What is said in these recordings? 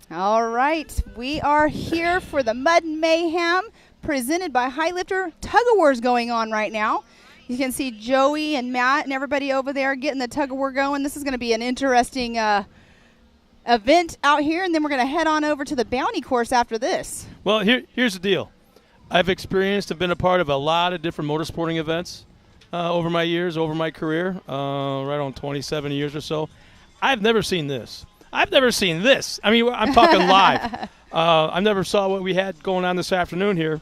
All right, we are here for the Mud-N-Mayhem presented by High Lifter. Tug-of-war's going on right now. You can see Joey and Matt and everybody over there getting the tug-of-war going. This is going to be an interesting event out here, and then we're going to head on over to the bounty course after this. Well, here's the deal. I've experienced and been a part of a lot of different motorsporting events over my years, over my career, right on 27 years or so. I've never seen this. I've never seen this. I mean, I'm talking live. I never saw what we had going on this afternoon here.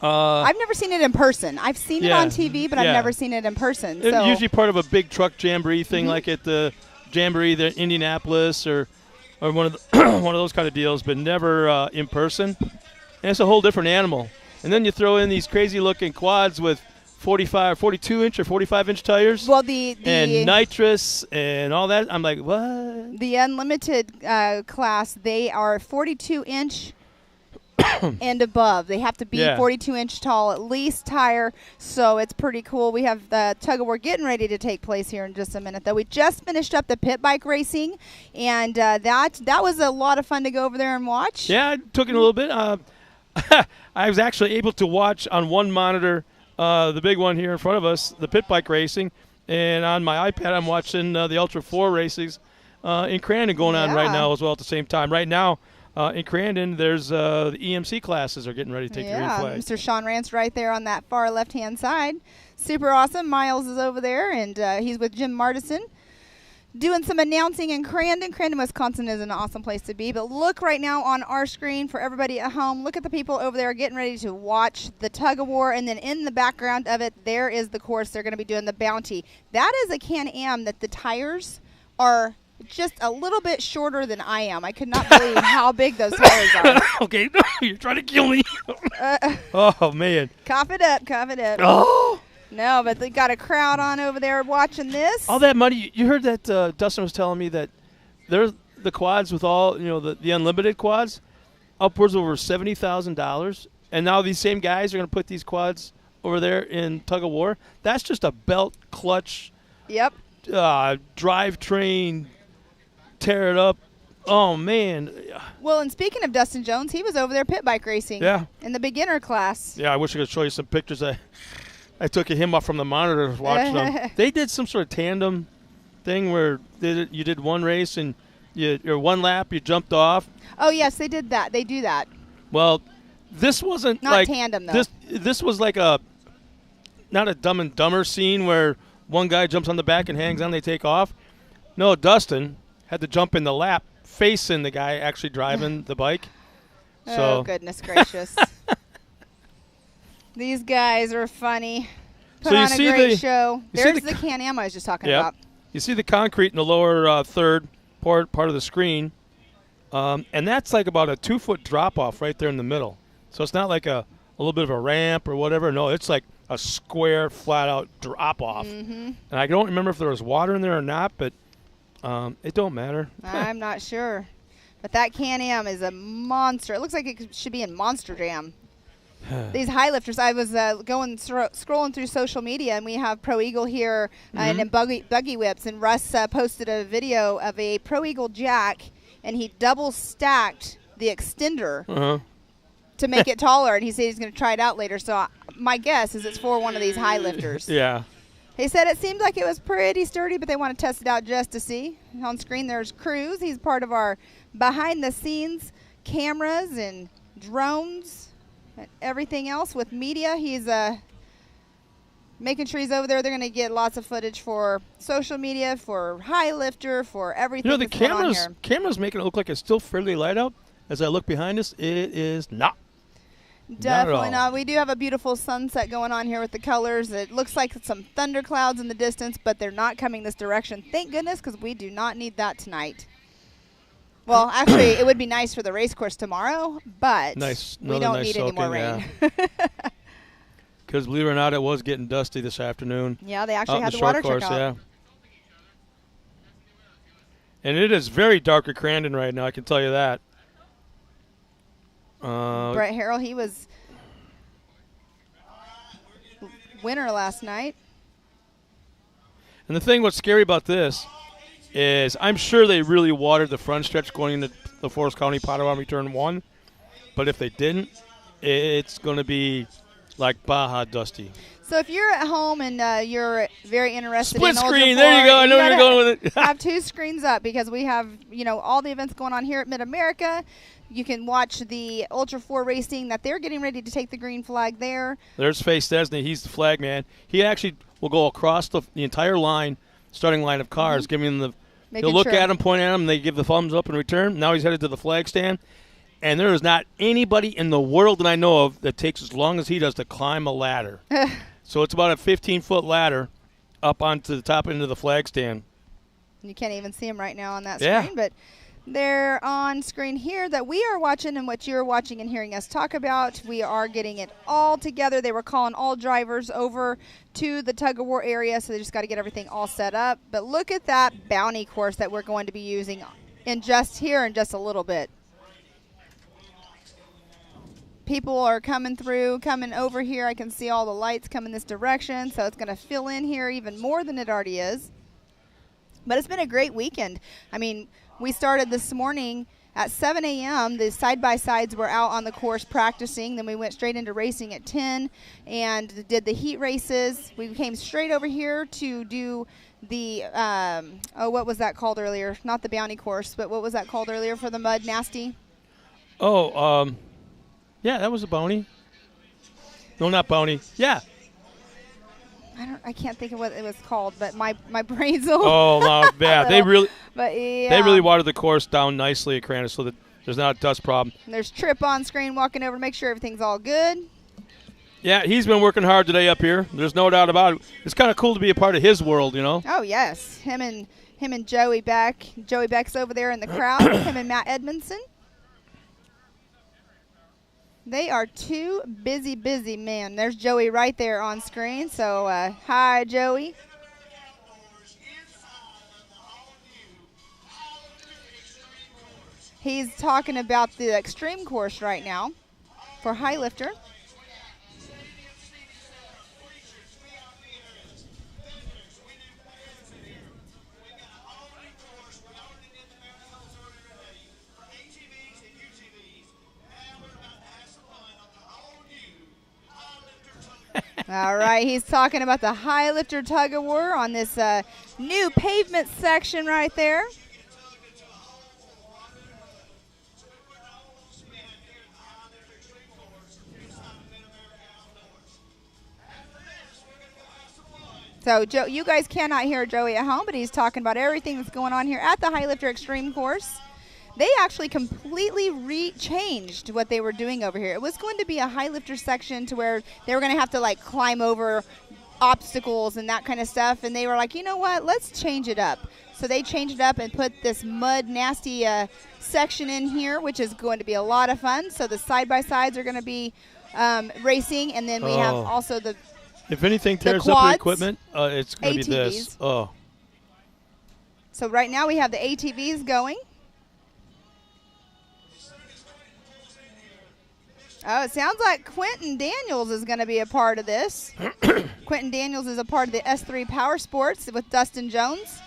I've never seen it in person. I've seen it on TV, but I've never seen it in person. It's usually part of a big truck jamboree thing, like at the jamboree, the Indianapolis, or one of one of those kind of deals, but never in person. And it's a whole different animal. And then you throw in these crazy-looking quads with 42-inch or 45-inch tires. Well, and nitrous and all that. I'm like, what? The Unlimited class, they are 42-inch and above. They have to be 42-inch tall, at least tire, so it's pretty cool. We have the tug-of-war getting ready to take place here in just a minute, though. We just finished up the pit bike racing, and that was a lot of fun to go over there and watch. Yeah, I took it a little bit. I was actually able to watch on one monitor, the big one here in front of us, the pit bike racing, and on my iPad I'm watching the Ultra 4 races in Crandon going on right now as well at the same time. Right now in Crandon, there's the EMC classes are getting ready to take the green flag. Mr. Sean Rance right there on that far left-hand side. Super awesome. Miles is over there, and he's with Jim Martison, doing some announcing in Crandon. Crandon, Wisconsin is an awesome place to be. But look right now on our screen for everybody at home. Look at the people over there getting ready to watch the tug-of-war. And then in the background of it, there is the course. They're going to be doing the bounty. That is a Can-Am that the tires are just a little bit shorter than I am. I could not believe how big those tires are. Okay, you're trying to kill me. Oh, man. Cough it up, cough it up. Oh! No, but they got a crowd on over there watching this. All that money. You heard that Dustin was telling me that there's the quads with all, the unlimited quads, upwards of over $70,000. And now these same guys are going to put these quads over there in tug-of-war. That's just a belt, clutch, drivetrain, tear it up. Oh, man. Well, and speaking of Dustin Jones, he was over there pit bike racing in the beginner class. Yeah, I wish I could show you some pictures. I took him off from the monitor watching them. They did some sort of tandem thing where you did one race and or one lap, you jumped off. Oh, yes, they did that. They do that. Well, this wasn't not tandem, though. This was like not a Dumb and Dumber scene where one guy jumps on the back and hangs on, they take off. No, Dustin had to jump in the lap facing the guy actually driving the bike. Oh, goodness gracious. These guys are funny. Put on a great show. There's the Can-Am I was just talking about. You see the concrete in the lower third part of the screen, and that's like about a 2-foot drop-off right there in the middle. So it's not like a little bit of a ramp or whatever. No, it's like a square, flat-out drop-off. And I don't remember if there was water in there or not, but it don't matter. I'm not sure. But that Can-Am is a monster. It looks like it should be in Monster Jam. These high lifters, I was scrolling through social media, and we have Pro Eagle here and buggy whips, and Russ posted a video of a Pro Eagle jack, and he double stacked the extender to make it taller, and he said he's going to try it out later. So my guess is it's for one of these high lifters. Yeah. He said it seemed like it was pretty sturdy, but they want to test it out just to see. On screen there's Cruz. He's part of our behind-the-scenes cameras and drones. Everything else with media, he's making sure he's over there. They're going to get lots of footage for social media, for high lifter, for everything. The camera's making it look like it's still fairly light out. As I look behind us, it is not. Definitely not. We do have a beautiful sunset going on here with the colors. It looks like some thunderclouds in the distance, but they're not coming this direction. Thank goodness, because we do not need that tonight. Well, actually, it would be nice for the race course tomorrow, but we don't need any more rain. Because believe it or not, it was getting dusty this afternoon. Yeah, they actually had the water truck out. Yeah. And it is very dark at Crandon right now, I can tell you that. Brett Harrell, he was winner last night. And the thing what's scary about this is I'm sure they really watered the front stretch going into the Forest County Potawatomi turn 1. But if they didn't, it's going to be like Baja Dusty. So if you're at home and you're very interested Split in screen, Ultra 4, there you go. I know where you're going with it. have 2 screens up because we have, all the events going on here at Mid-America. You can watch the Ultra 4 racing that they're getting ready to take the green flag there. There's Faye Stesney. He's the flag man. He actually will go across the entire line, starting line of cars, giving them he'll look at them, point at them, and they give the thumbs up in return. Now he's headed to the flag stand. And there is not anybody in the world that I know of that takes as long as he does to climb a ladder. So it's about a 15-foot ladder up onto the top end of the flag stand. You can't even see them right now on that screen, but they're on screen here that we are watching and what you're watching and hearing us talk about. We are getting it all together. They were calling all drivers over to the tug-of-war area, so they just got to get everything all set up. But look at that bounty course that we're going to be using in just a little bit. People are coming over here. I can see all the lights coming this direction, so it's going to fill in here even more than it already is. But it's been a great weekend. I mean, we started this morning at 7 a.m. The side-by-sides were out on the course practicing. Then we went straight into racing at 10 and did the heat races. We came straight over here to do the, what was that called earlier? Not the bounty course, but what was that called earlier for the Mud Nasty? Yeah, that was a bounty. No, not bounty. Yeah. I can't think of what it was called, but my brain's a yeah. They really watered the course down nicely at Crandall so that there's not a dust problem. And there's Trip on screen walking over to make sure everything's all good. Yeah, he's been working hard today up here. There's no doubt about it. It's kind of cool to be a part of his world, Oh yes, him and Joey Beck. Joey Beck's over there in the crowd. Him and Matt Edmondson. They are 2 busy men. There's Joey right there on screen. So, hi, Joey. He's talking about the extreme course right now for high lifter. All right, he's talking about the high lifter tug-of-war on this new pavement section right there. So, Joe, you guys cannot hear Joey at home, but he's talking about everything that's going on here at the high lifter extreme course. They actually completely changed what they were doing over here. It was going to be a high lifter section to where they were going to have to like climb over obstacles and that kind of stuff. And they were like, you know what, let's change it up. So they changed it up and put this Mud Nasty section in here, which is going to be a lot of fun. So the side-by-sides are going to be racing. And then we have also the If anything tears up the equipment, it's going to be this. Oh. So right now we have the ATVs going. Oh, it sounds like Quentin Daniels is going to be a part of this. Quentin Daniels is a part of the S3 Power Sports with Dustin Jones.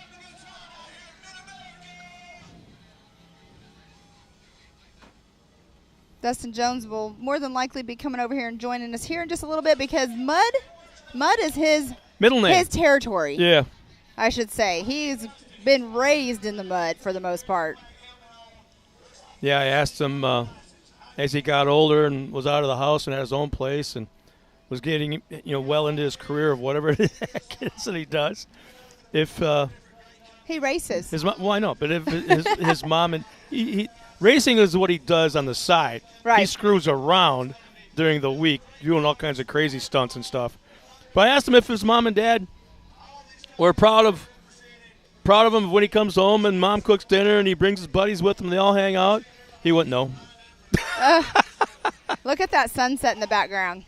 Dustin Jones will more than likely be coming over here and joining us here in just a little bit because Mud is his middle name, his territory. Yeah, I should say. He's been raised in the mud for the most part. Yeah, I asked him as he got older and was out of the house and had his own place and was getting well into his career of whatever it is that he does. If he races, well, I know, but if his mom and he racing is what he does on the side. Right. He screws around during the week, doing all kinds of crazy stunts and stuff. But I asked him if his mom and dad were proud of him when he comes home and mom cooks dinner and he brings his buddies with him and they all hang out. He went, no. Look at that sunset in the background.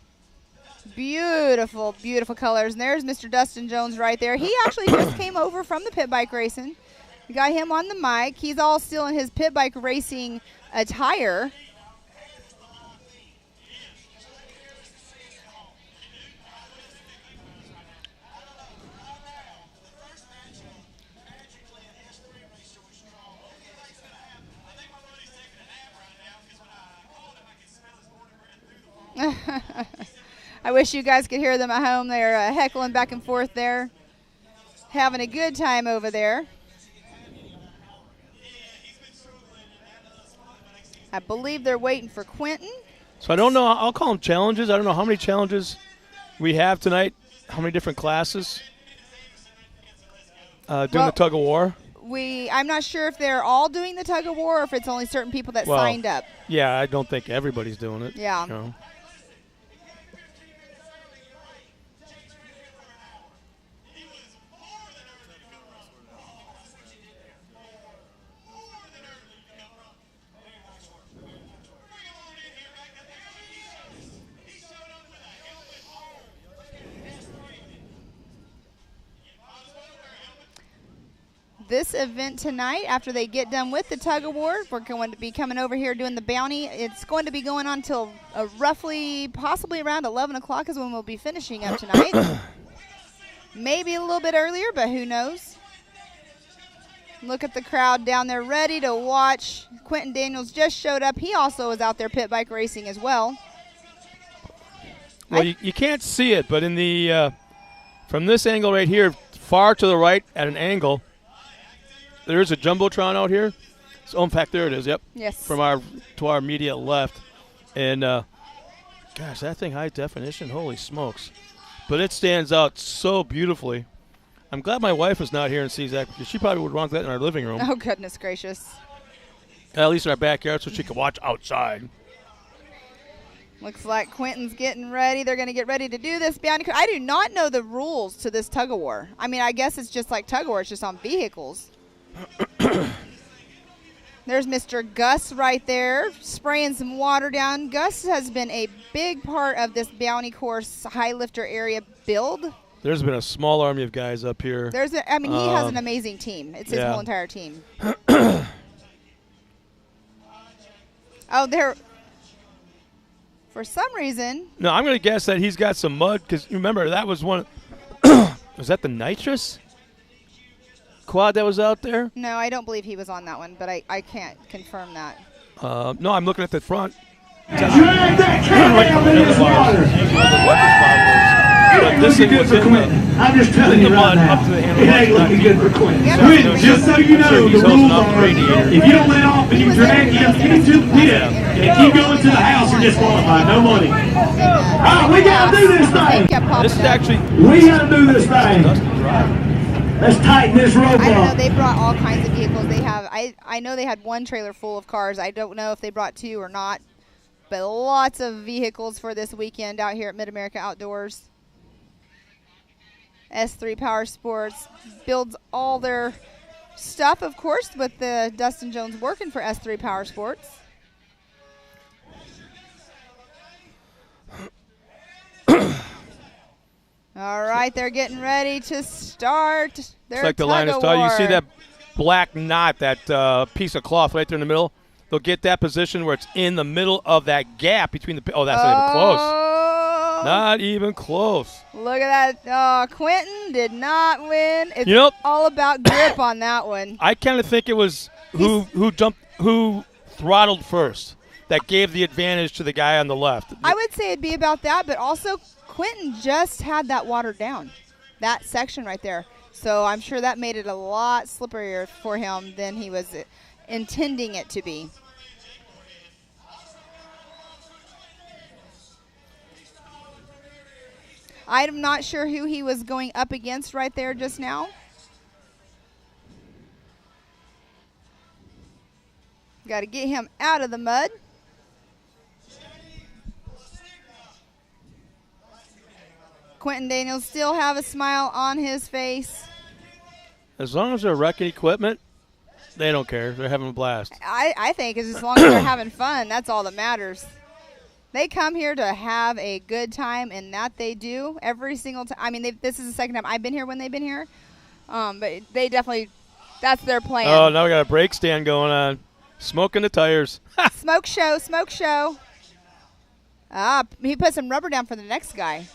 Beautiful, beautiful colors. And there's Mr. Dustin Jones right there. He actually just came over from the pit bike racing. We got him on the mic. He's all still in his pit bike racing attire. I wish you guys could hear them at home. They're heckling back and forth there, having a good time over there. I believe they're waiting for Quentin. So I don't know. I'll call them challenges. I don't know how many challenges we have tonight, how many different classes doing the tug of war. I'm not sure if they're all doing the tug of war or if it's only certain people that signed up. Yeah, I don't think everybody's doing it. Yeah. You know. This event tonight, after they get done with the tug of war, we're going to be coming over here doing the bounty. It's going to be going on till roughly, possibly around 11 o'clock is when we'll be finishing up tonight. Maybe a little bit earlier, but who knows. Look at the crowd down there ready to watch. Quentin Daniels just showed up. He also is out there pit bike racing as well. Well, you can't see it, but in the from this angle right here, far to the right at an angle, there is a Jumbotron out here. So, in fact, there it is, yep. Yes. To our immediate left. And, gosh, that thing high definition, holy smokes. But it stands out so beautifully. I'm glad my wife is not here and sees that because she probably would want that in our living room. Oh, goodness gracious. At least in our backyard so she could watch outside. Looks like Quentin's getting ready. They're going to get ready to do this bounty. I do not know the rules to this tug of war. I mean, I guess it's just like tug of war. It's just on vehicles. There's Mr. Gus right there spraying some water down. Gus has been a big part of this bounty course high lifter area build. There's been a small army of guys up here. He has an amazing team. It's his whole entire team. For some reason. No, I'm going to guess that he's got some mud because remember that was one. Was that the nitrous quad that was out there? No, I don't believe he was on that one, but I can't confirm that. No, I'm looking at the front. Drag that cat in this water. But this thing was in I'm just telling you right now, it ain't looking good for Quentin. Quentin, just so you know, the rules are, if you don't let off and you drag him into the pit and keep going to the house, you're disqualified. No money. All right, we got to do this thing. This is actually... We got to do this thing. Let's tighten this rope up. I don't know. They brought all kinds of vehicles. They have. I know they had one trailer full of cars. I don't know if they brought two or not. But lots of vehicles for this weekend out here at Mid-America Outdoors. S3 Power Sports builds all their stuff, of course, with the Dustin Jones working for S3 Power Sports. All right, they're getting ready to start their It's like the line of start. You see that black knot, that piece of cloth right there in the middle? They'll get that position where it's in the middle of that gap between the – oh, that's not even close. Not even close. Look at that. Oh, Quentin did not win. It's all about grip on that one. I kind of think it was who throttled first that gave the advantage to the guy on the left. I would say it'd be about that, but also Quentin just had that watered down, that section right there. So I'm sure that made it a lot slipperier for him than he was intending it to be. I'm not sure who he was going up against right there just now. Got to get him out of the mud. Quentin Daniels still have a smile on his face. As long as they're wrecking equipment, they don't care. They're having a blast. I think as long as they're having fun, that's all that matters. They come here to have a good time, and that they do every single time. I mean, this is the second time I've been here when they've been here. But they definitely, that's their plan. Oh, now we got a brake stand going on. Smoking the tires. Smoke show, smoke show. He put some rubber down for the next guy.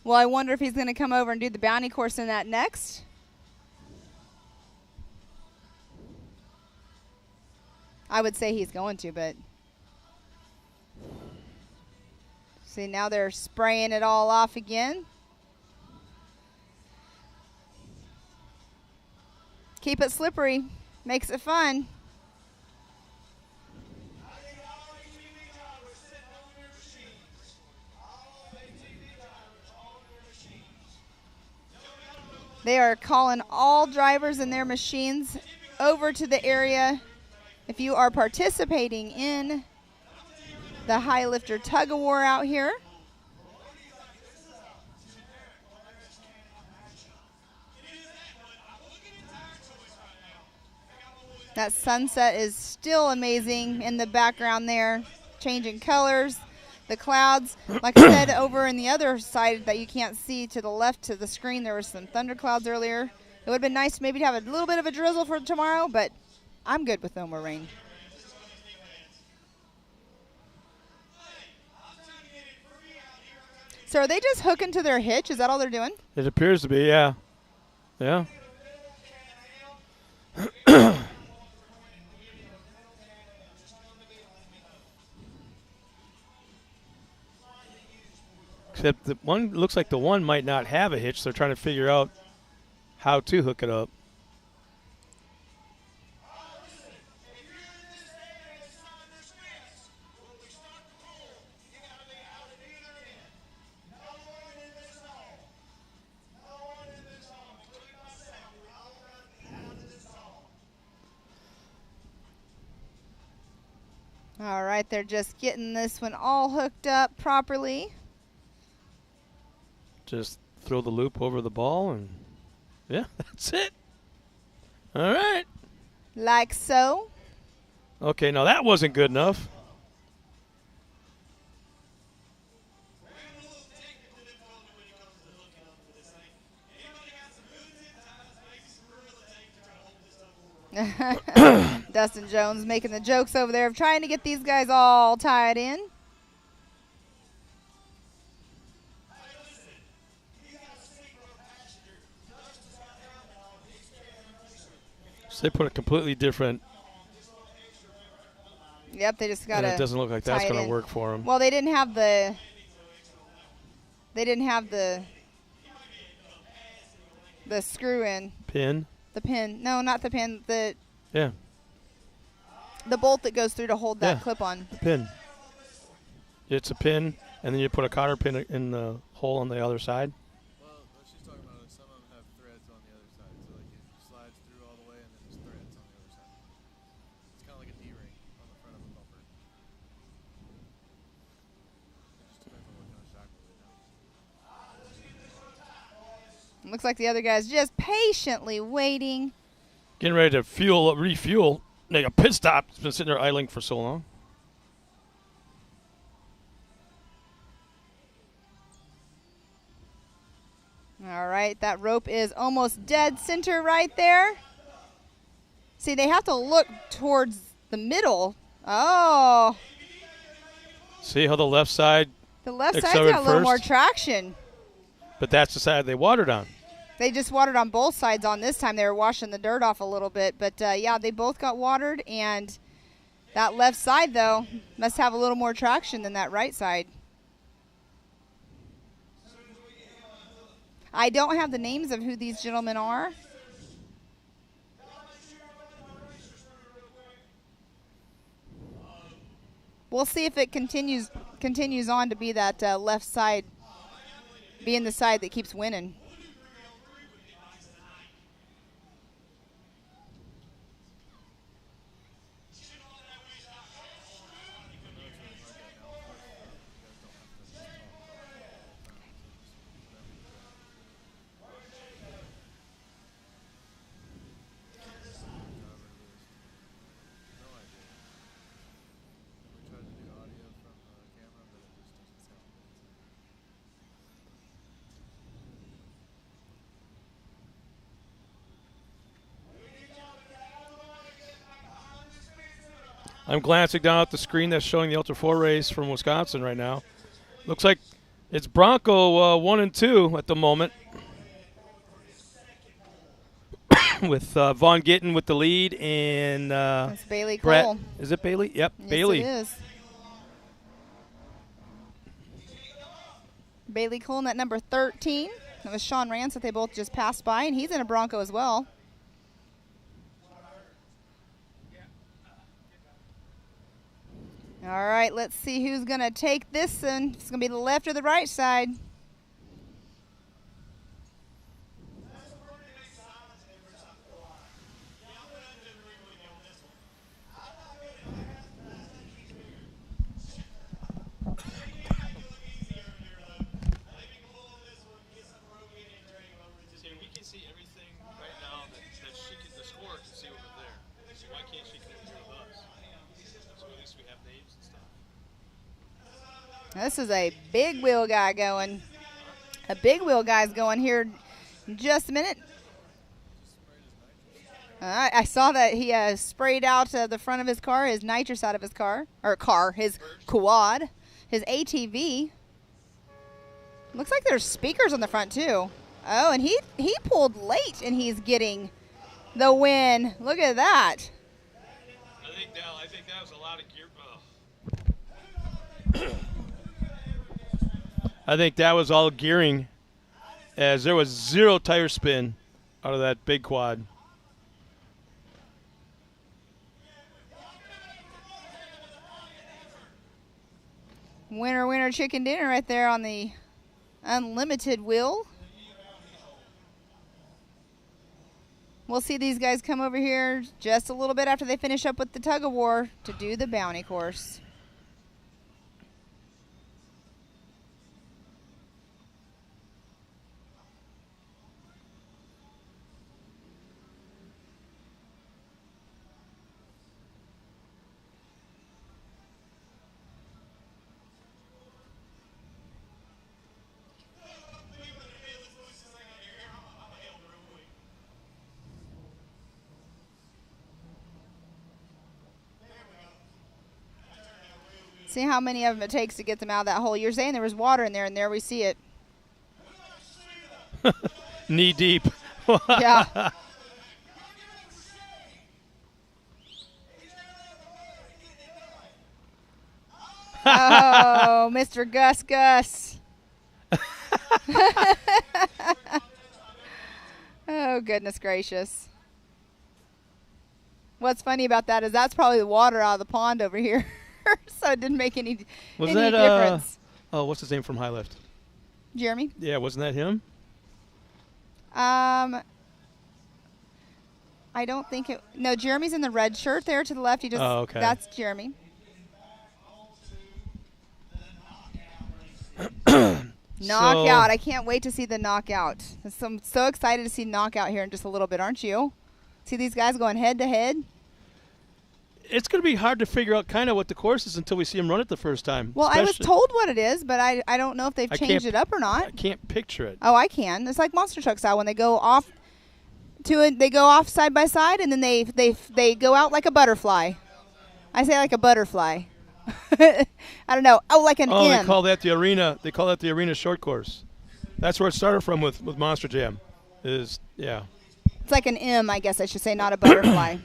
Well, I wonder if he's going to come over and do the bounty course in that next. I would say he's going to, but see, now they're spraying it all off again. Keep it slippery. Makes it fun. They are calling all drivers and their machines over to the area. If you are participating in the high lifter tug of war out here, that sunset is still amazing in the background there, changing colors. The clouds, like I said, over in the other side that you can't see to the left to the screen, there were some thunderclouds earlier. It would have been nice maybe to have a little bit of a drizzle for tomorrow, but I'm good with no more rain. So are they just hooking to their hitch? Is that all they're doing? It appears to be, yeah. Yeah. Except the one looks like the one might not have a hitch. They're trying to figure out how to hook it up. All right, they're just getting this one all hooked up properly. Just throw the loop over the ball and, yeah, that's it. All right. Like so. Okay, now that wasn't good enough. Dustin Jones making the jokes over there of trying to get these guys all tied in. So they put a completely different. Yep, they just got to. It doesn't look like that's going to work for them. Well, they didn't have the. They didn't have the screw in. Pin? The pin. No, not the pin. The. Yeah. The bolt that goes through to hold that clip on. The pin. It's a pin, and then you put a cotter pin in the hole on the other side. Well, what she's talking about is some of them have threads on the other side. So like it slides through all the way, and then there's threads on the other side. It's kind of like a D-ring on the front of a bumper. It just depends on what kind of shock wheel they have. Looks like the other guy's just patiently waiting. Getting ready to refuel, make a pit stop. It's been sitting there idling for so long. All right, that rope is almost dead center right there. See, they have to look towards the middle. Oh. See how the left side. The left side's got a little more traction. But that's the side they watered on. They just watered on both sides on this time. They were washing the dirt off a little bit. But, yeah, they both got watered. And that left side, though, must have a little more traction than that right side. I don't have the names of who these gentlemen are. We'll see if it continues on to be that left side being the side that keeps winning. I'm glancing down at the screen that's showing the Ultra 4 race from Wisconsin right now. Looks like it's Bronco 1 and 2 at the moment. with Vaughn Gittin with the lead and That's Bailey Brett. Cole. Is it Bailey? Yep, Yes, Bailey. it is. Bailey Cole in that number 13. That was Sean Rance that they both just passed by, and he's in a Bronco as well. All right, let's see who's going to take this one. It's going to be the left or the right side. This is a big wheel guy going. A big wheel guy's going here in just a minute. I saw that he sprayed out the front of his car, his nitrous out of his his quad, his ATV. Looks like there's speakers on the front too. Oh, and he pulled late and he's getting the win. Look at that. I think that was a lot of gear. I think that was all gearing, as there was 0 tire spin out of that big quad. Winner, winner, chicken dinner right there on the unlimited wheel. We'll see these guys come over here just a little bit after they finish up with the tug of war to do the bounty course. See how many of them it takes to get them out of that hole. You're saying there was water in there, and there we see it. Knee deep. Yeah. Oh, Mr. Gus. Oh, goodness gracious. What's funny about that is that's probably the water out of the pond over here. So it didn't make any difference. Oh, what's his name from High Lift? Jeremy? Yeah, wasn't that him? I don't think it. No, Jeremy's in the red shirt there to the left. Oh, okay. That's Jeremy. Knockout. I can't wait to see the knockout. I'm so excited to see knockout here in just a little bit, aren't you? See these guys going head to head? It's going to be hard to figure out kind of what the course is until we see them run it the first time. Well, I was told what it is, but I don't know if they've changed it up or not. I can't picture it. Oh, I can. It's like monster truck style when they go off to it. They go off side by side, and then they go out like a butterfly. I say like a butterfly. I don't know. Oh, like an M. They call that the arena. They call that the arena short course. That's where it started from with Monster Jam. It's like an M, I guess I should say, not a butterfly.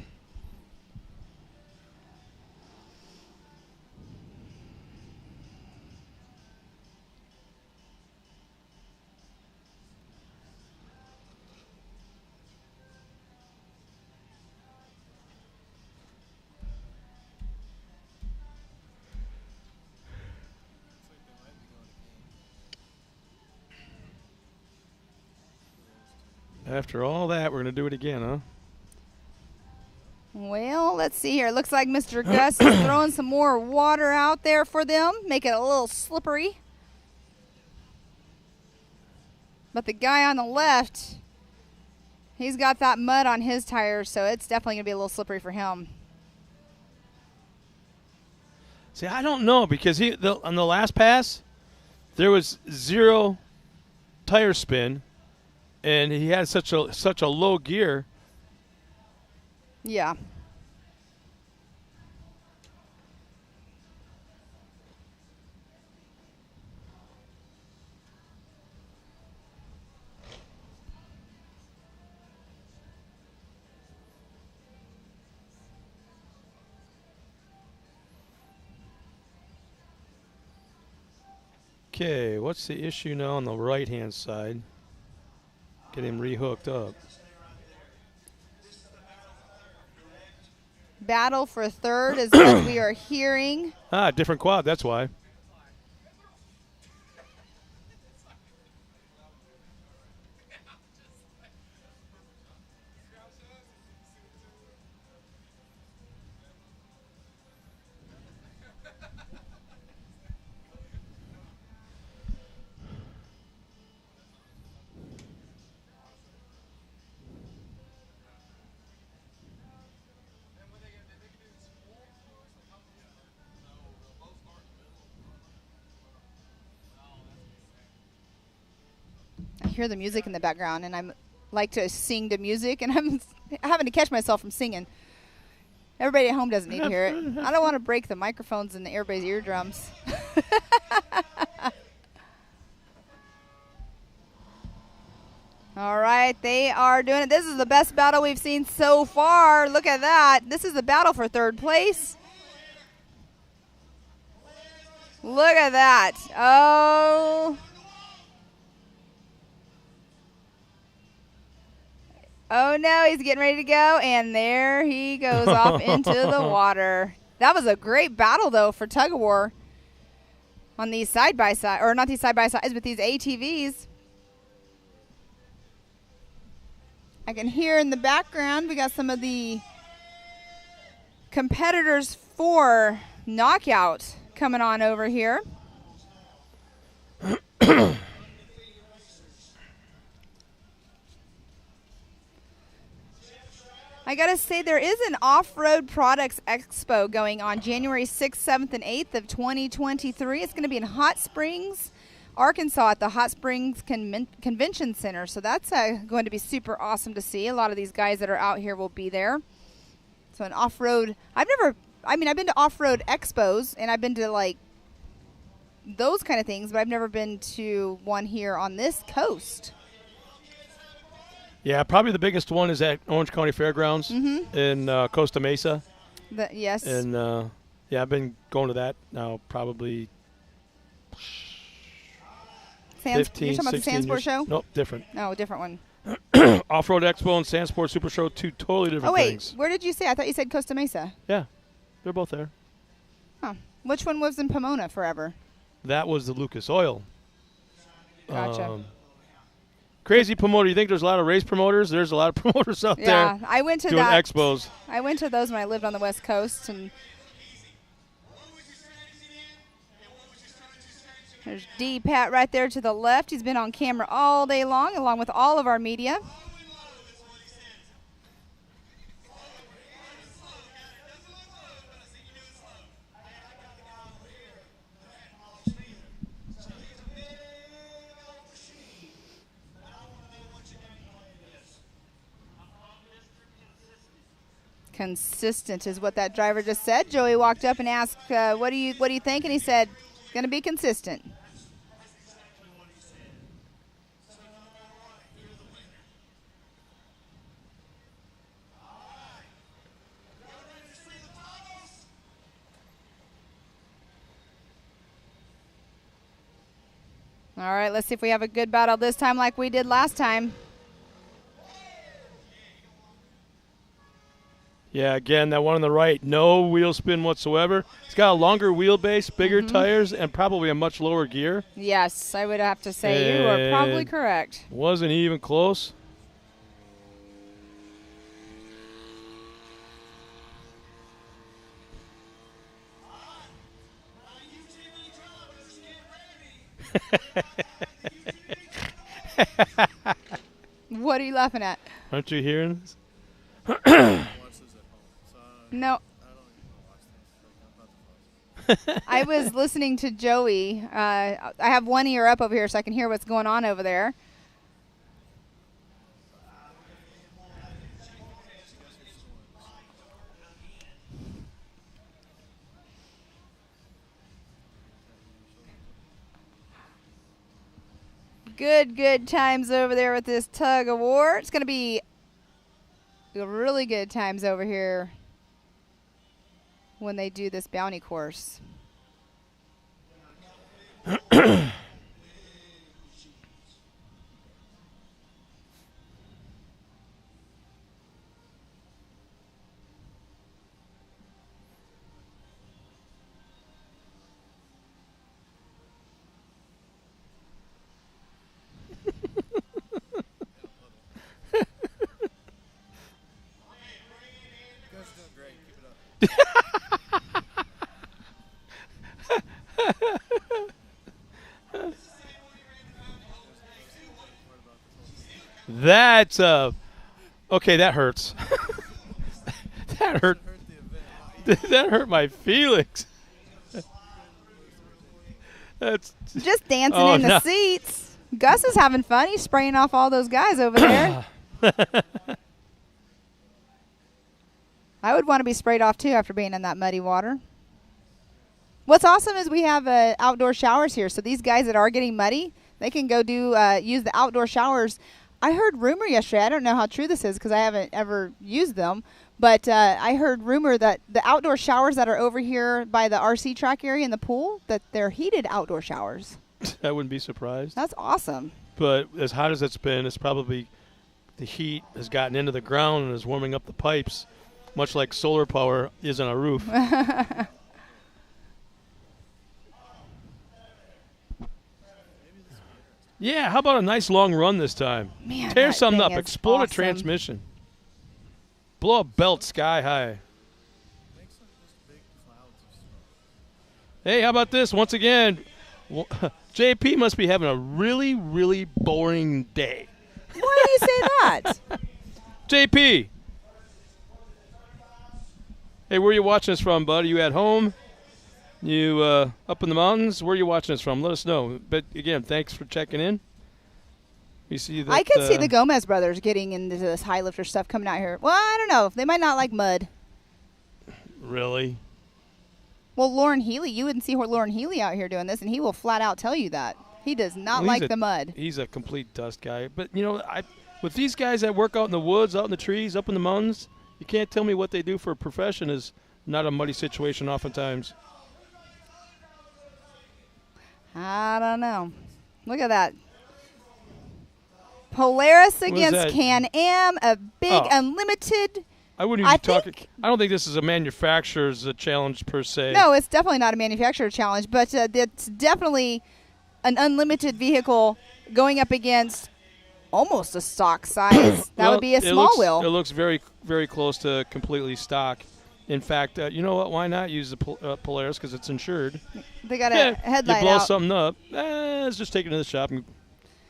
After all that, we're going to do it again, huh? Well, let's see here. Looks like Mr. Gus is throwing some more water out there for them, make it a little slippery. But the guy on the left, he's got that mud on his tires, so it's definitely going to be a little slippery for him. See, I don't know, because on the last pass, there was 0 tire spin, and he had such a low gear. Yeah. Okay, what's the issue now on the right-hand side? Get him rehooked up. Battle for third is what we are hearing. Ah, different quad, that's why. I hear the music in the background, and I like to sing to music, and I'm having to catch myself from singing. Everybody at home doesn't need to hear it. I don't want to break the microphones in everybody's eardrums. All right, they are doing it. This is the best battle we've seen so far. Look at that. This is the battle for third place. Look at that. Oh. Oh, no, he's getting ready to go, and there he goes off into the water. That was a great battle, though, for tug of war on these side-by-side, or not these side-by-sides, but these ATVs. I can hear in the background we got some of the competitors for knockout coming on over here. I got to say, there is an Off-Road Products Expo going on January 6th, 7th, and 8th of 2023. It's going to be in Hot Springs, Arkansas at the Hot Springs Convention Center. So that's going to be super awesome to see. A lot of these guys that are out here will be there. So an off-road, I've been to off-road expos, and I've been to like those kind of things, but I've never been to one here on this coast. Yeah, probably the biggest one is at Orange County Fairgrounds in Costa Mesa. Yes. And, yeah, I've been going to that now probably 15, you're talking about the Sandsport years. show? Nope, different. No, different one. Off-Road Expo and Sandsport Super Show, two totally different things. Where did you say? I thought you said Costa Mesa. Yeah, they're both there. Huh. Which one was in Pomona forever? That was the Lucas Oil. Gotcha. Crazy promoter. You think there's a lot of race promoters? There's a lot of promoters out there. Yeah, I went to doing expos. I went to those when I lived on the West Coast, and there's D. Pat right there to the left. He's been on camera all day long, along with all of our media. Consistent is what that driver just said. Joey walked up and asked, what do you think? And he said, going to be consistent. All right, let's see if we have a good battle this time like we did last time. Yeah, again, that one on the right, no wheel spin whatsoever. It's got a longer wheelbase, bigger tires, and probably a much lower gear. Yes, I would have to say you are probably correct. Wasn't even close. What are you laughing at? Aren't you hearing this? No. I was listening to Joey. I have one ear up over here so I can hear what's going on over there. Good times over there with this tug of war. It's going to be really good times over here when they do this bounty course. That's okay. That hurts. That hurt. That hurt my feelings. That's just dancing in the seats. Gus is having fun. He's spraying off all those guys over there. I would want to be sprayed off too after being in that muddy water. What's awesome is we have outdoor showers here, so these guys that are getting muddy, they can go use the outdoor showers. I heard rumor yesterday, I don't know how true this is because I haven't ever used them, but I heard rumor that the outdoor showers that are over here by the RC track area in the pool, that they're heated outdoor showers. I wouldn't be surprised. That's awesome. But as hot as it's been, it's probably the heat has gotten into the ground and is warming up the pipes, much like solar power is on a roof. Yeah, how about a nice long run this time? Man, tear something up, is explode awesome. a transmission, blow a belt sky high. Hey, how about this? Once again, JP must be having a really, really boring day. Why do you say that? JP. Hey, where are you watching us from, bud? Are you at home? You up in the mountains? Where are you watching us from? Let us know. But, again, thanks for checking in. You see that, I could see the Gomez brothers getting into this high lifter stuff coming out here. Well, I don't know. They might not like mud. Really? Well, Lauren Healy, you wouldn't see Lauren Healy out here doing this, and he will flat out tell you that. He does not like the mud. He's a complete dust guy. But, you know, with these guys that work out in the woods, out in the trees, up in the mountains, you can't tell me what they do for a profession is not a muddy situation oftentimes. I don't know. Look at that. Polaris against Can-Am, a big unlimited. I wouldn't even talk. I don't think this is a manufacturer's challenge per se. No, it's definitely not a manufacturer challenge, but it's definitely an unlimited vehicle going up against almost a stock size. That would be a small wheel. It looks very, very close to completely stock. In fact, you know what? Why not use the Polaris because it's insured? They got a headlight You blow out. something up, let's just take it to the shop and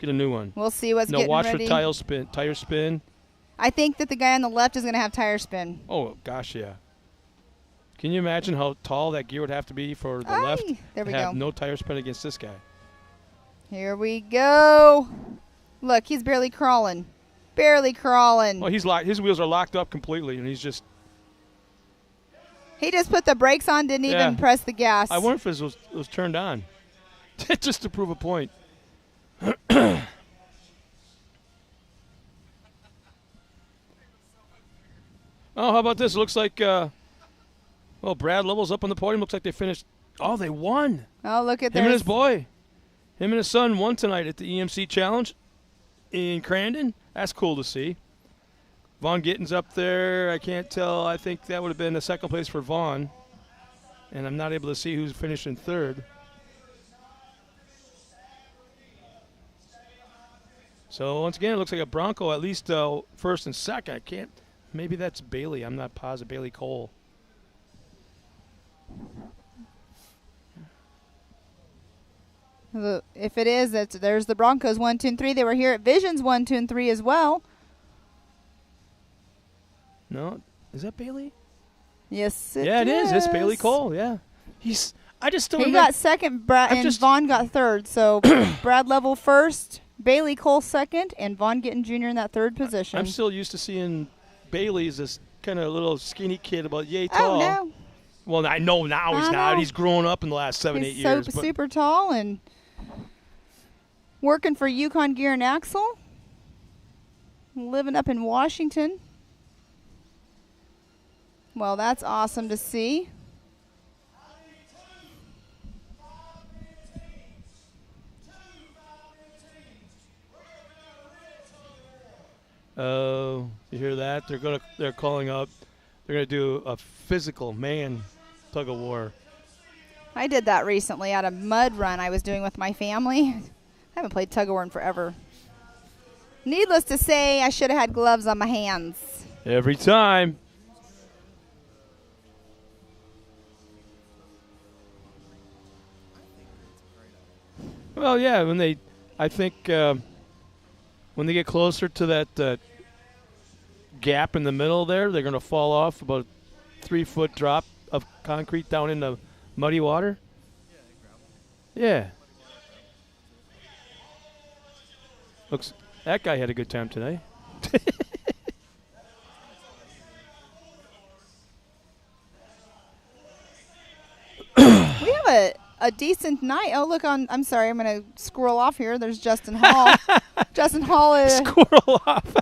get a new one. We'll see what's getting watch ready. for tire spin. I think that the guy on the left is going to have tire spin. Oh, gosh, yeah. Can you imagine how tall that gear would have to be for the left there we to have go. no tire spin against this guy? Here we go. Look, he's barely crawling. Barely crawling. Well, he's locked. His wheels are locked up completely, and he's just... He just put the brakes on, didn't even press the gas. I wonder if it was turned on just to prove a point. Oh, how about this? It looks like, Brad Lovell's up on the podium. Looks like they finished. Oh, they won. Oh, look at him and his boy. Him and his son won tonight at the EMC Challenge in Crandon. That's cool to see. Vaughn Gitten's up there. I can't tell. I think that would have been the second place for Vaughn. And I'm not able to see who's finished in third. So, once again, it looks like a Bronco, at least first and second. I can't. Maybe that's Bailey. I'm not positive. Bailey Cole. If it is, there's the Broncos 1, 2, and 3. They were here at Visions 1, 2, and 3 as well. No, is that Bailey? Yes, it is. Yeah, it is. It's Bailey Cole. Yeah, I just still. He got second, and Vaughn got third. So Brad Lovell first, Bailey Cole second, and Vaughn Gittin Jr. in that third position. I'm still used to seeing Bailey as this kind of little skinny kid, about yay tall. Oh no. Well, I know now he's not. He's grown up in the last 7-8 years. He's super tall and working for Yukon Gear and Axle. Living up in Washington. Well, that's awesome to see. Oh, you hear that? They're calling up. They're gonna do a physical man tug of war. I did that recently at a mud run I was doing with my family. I haven't played tug of war in forever. Needless to say, I should have had gloves on my hands. Every time. Well, yeah, I think when they get closer to that gap in the middle there, they're going to fall off about a 3-foot drop of concrete down in the muddy water. Yeah. Looks, that guy had a good time today. We have a decent night. Oh, look on. I'm sorry. I'm going to scroll off here. There's Justin Hall. Justin Hall is. Squirrel off.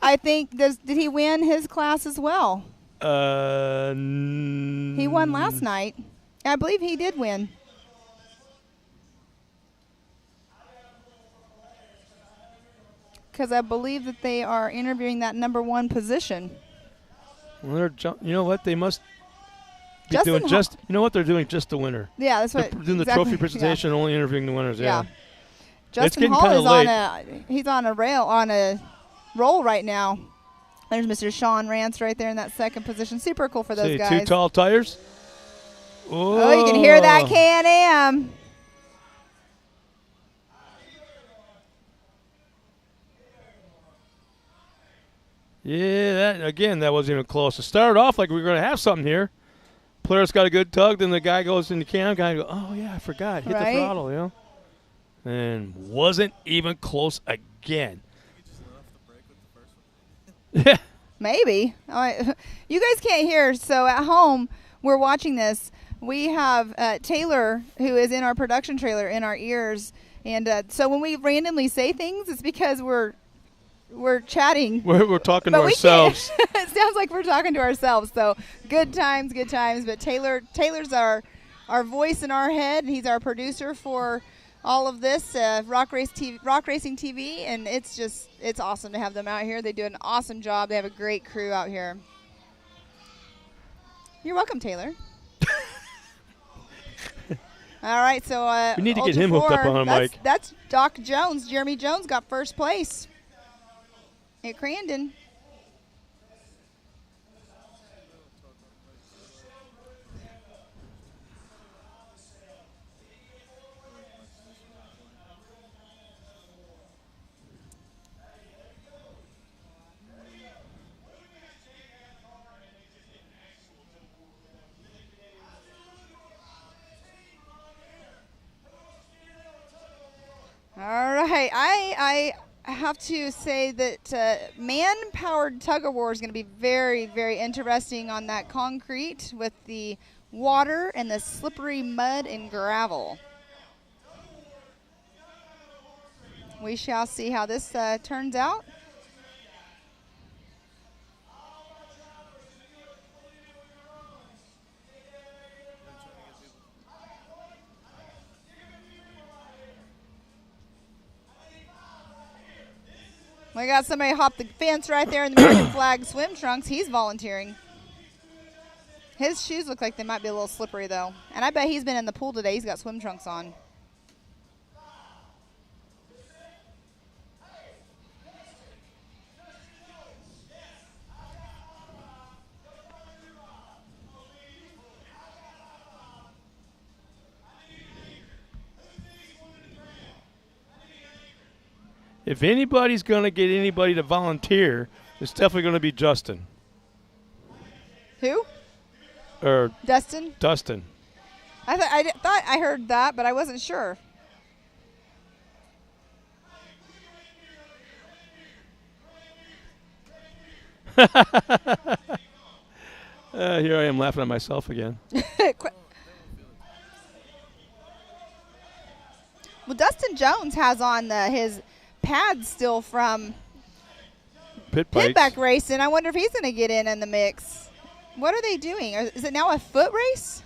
I think, did he win his class as well? He won last night. I believe he did win. Because I believe that they are interviewing that #1 position. Well, you know what? They must be doing just. You know what they're doing? Just the winner. Yeah, that's what. They're doing the trophy presentation, and only interviewing the winners. Yeah. Justin Hall is he's on a roll right now. There's Mr. Sean Rance right there in that second position. Super cool for those guys. 2 tall tires. Oh, you can hear that Can-Am. Yeah, that wasn't even close. It started off like we were going to have something here. Player's got a good tug, then the guy goes in the cam. Guy goes, oh, yeah, I forgot. Hit the throttle, you know. And wasn't even close again. Yeah. Maybe. You guys can't hear, so at home we're watching this. We have Taylor, who is in our production trailer, in our ears. And so when we randomly say things, it's because we're chatting. We're talking to ourselves. It sounds like we're talking to ourselves. So good times. But Taylor's our voice in our head. He's our producer for all of this Rock Racing TV, and it's awesome to have them out here. They do an awesome job. They have a great crew out here. You're welcome, Taylor. All right, so we need to get him hooked up on a mic. That's Doc Jones. Jeremy Jones got first place at Crandon. All right, I have to say that man-powered tug-of-war is going to be very, very interesting on that concrete with the water and the slippery mud and gravel. We shall see how this turns out. We got somebody hop the fence right there in the American flag swim trunks. He's volunteering. His shoes look like they might be a little slippery, though. And I bet he's been in the pool today. He's got swim trunks on. If anybody's going to get anybody to volunteer, it's definitely going to be Justin. Who? Or Dustin? Dustin. I thought I heard that, but I wasn't sure. Here I am laughing at myself again. Well, Dustin Jones has on his pads still from pitback racing. I wonder if he's going to get in the mix. What are they doing? Is it now a foot race?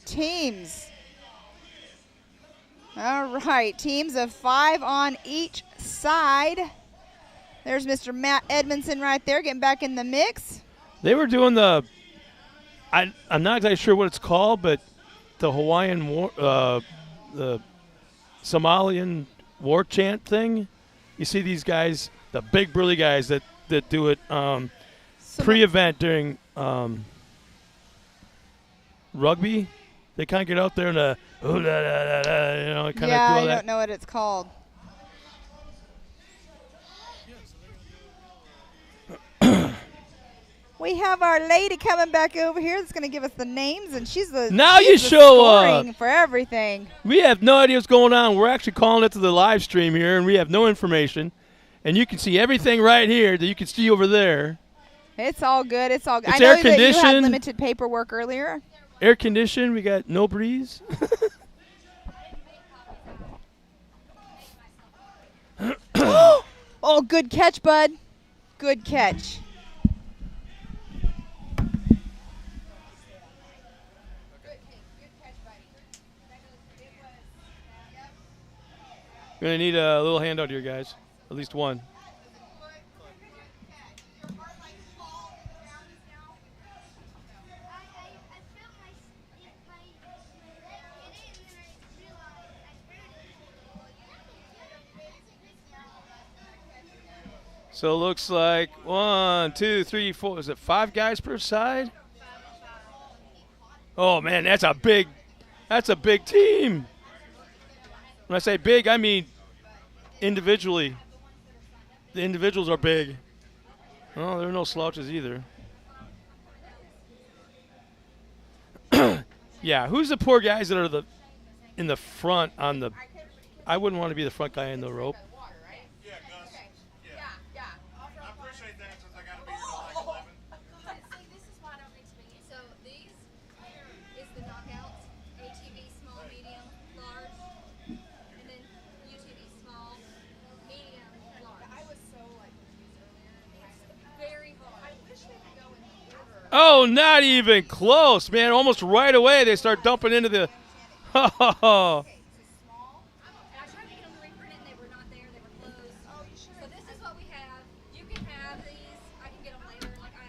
Teams. All right, teams of 5 on each side. There's Mr. Matt Edmondson right there getting back in the mix. They were doing I'm not exactly sure what it's called, but the Hawaiian war, the Somalian war chant thing. You see these guys, the big burly guys that do it pre-event during rugby. They kind of get out there and kind of do all that. I don't know what it's called. We have our lady coming back over here that's going to give us the names, and she's the now she's you the show up scoring for everything. We have no idea what's going on. We're actually calling it to the live stream here, and we have no information. And you can see everything right here that you can see over there. It's all good. It's all good. It's I know air that you had conditioned. limited paperwork earlier. Air conditioned. We got no breeze. Oh, good catch, bud. Good catch. We're going to need a little handout here, guys. At least one. So it looks like 1, 2, 3, 4. Is it 5 guys per side? Oh man, that's a big team. When I say big, I mean individually. The individuals are big. Oh, there are no slouches either. Yeah, who's the poor guys that are in the front on the? I wouldn't want to be the front guy in the rope. Oh, not even close, man. Almost right away they start dumping into the – oh.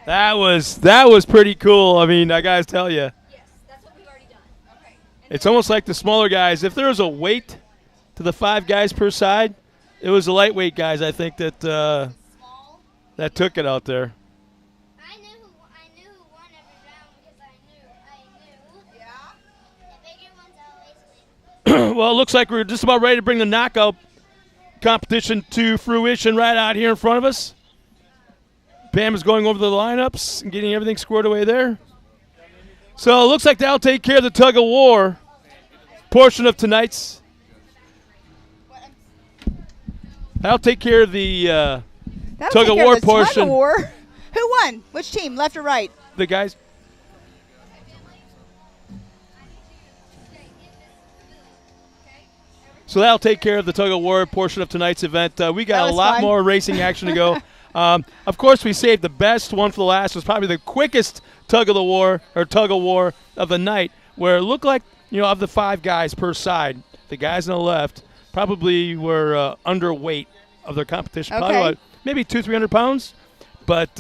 That was pretty cool. I mean, I got to tell you. Yes, that's what we've already done. Okay. It's almost like the smaller guys. If there was a weight to the 5 guys per side, it was the lightweight guys, I think, that took it out there. I knew who won every round because I knew. Yeah. The bigger ones always win. Well, it looks like we're just about ready to bring the knockout competition to fruition right out here in front of us. Pam is going over the lineups and getting everything squared away there. So it looks like that'll take care of the tug of war portion of tonight's. That'll take care of the tug of war portion. Tug of war. Who won? Which team, left or right? The guys. So that'll take care of the tug of war portion of tonight's event. We got a lot more racing action to go. Of course, we saved the best one for the last. It was probably the quickest tug of war of the night, where it looked like, of the 5 guys per side, the guys on the left probably were underweight of their competition. Okay. Probably maybe 200-300 pounds, but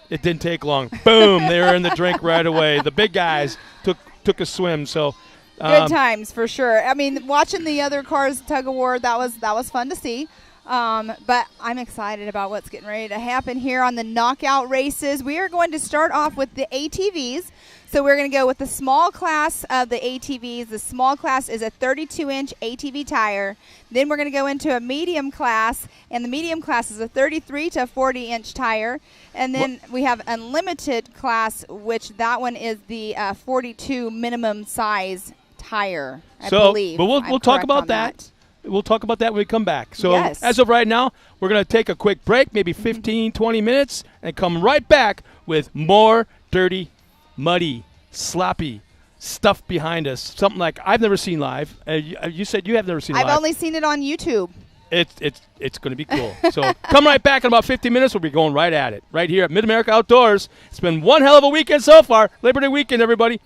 it didn't take long. Boom, they were in the drink right away. The big guys took a swim. So good times for sure. I mean, watching the other cars tug of war, that was fun to see. But I'm excited about what's getting ready to happen here on the knockout races. We are going to start off with the ATVs. So we're going to go with the small class of the ATVs. The small class is a 32-inch ATV tire. Then we're going to go into a medium class, and the medium class is a 33 to 40-inch tire. And then we have unlimited class, which that one is the 42 minimum size tire, I believe. But we'll talk about that. We'll talk about that when we come back. So yes. As of right now, we're going to take a quick break, maybe 15, 20 minutes, and come right back with more dirty, muddy, sloppy stuff behind us. Something like I've never seen live. You said you have never seen live. I've only seen it on YouTube. It's going to be cool. So come right back in about 15 minutes. We'll be going right at it, right here at Mid-America Outdoors. It's been one hell of a weekend so far. Labor Day weekend, everybody.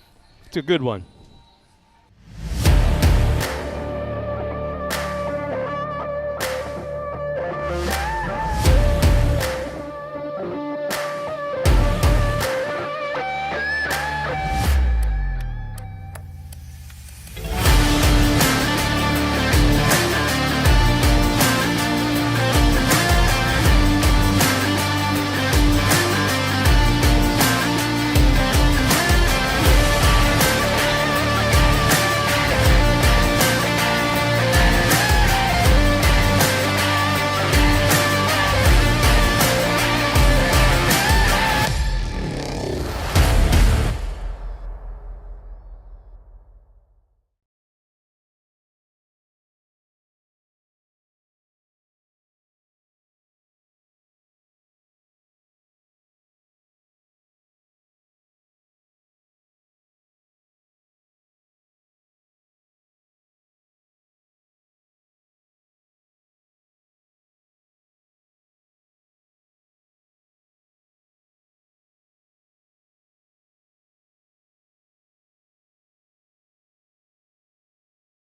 It's a good one.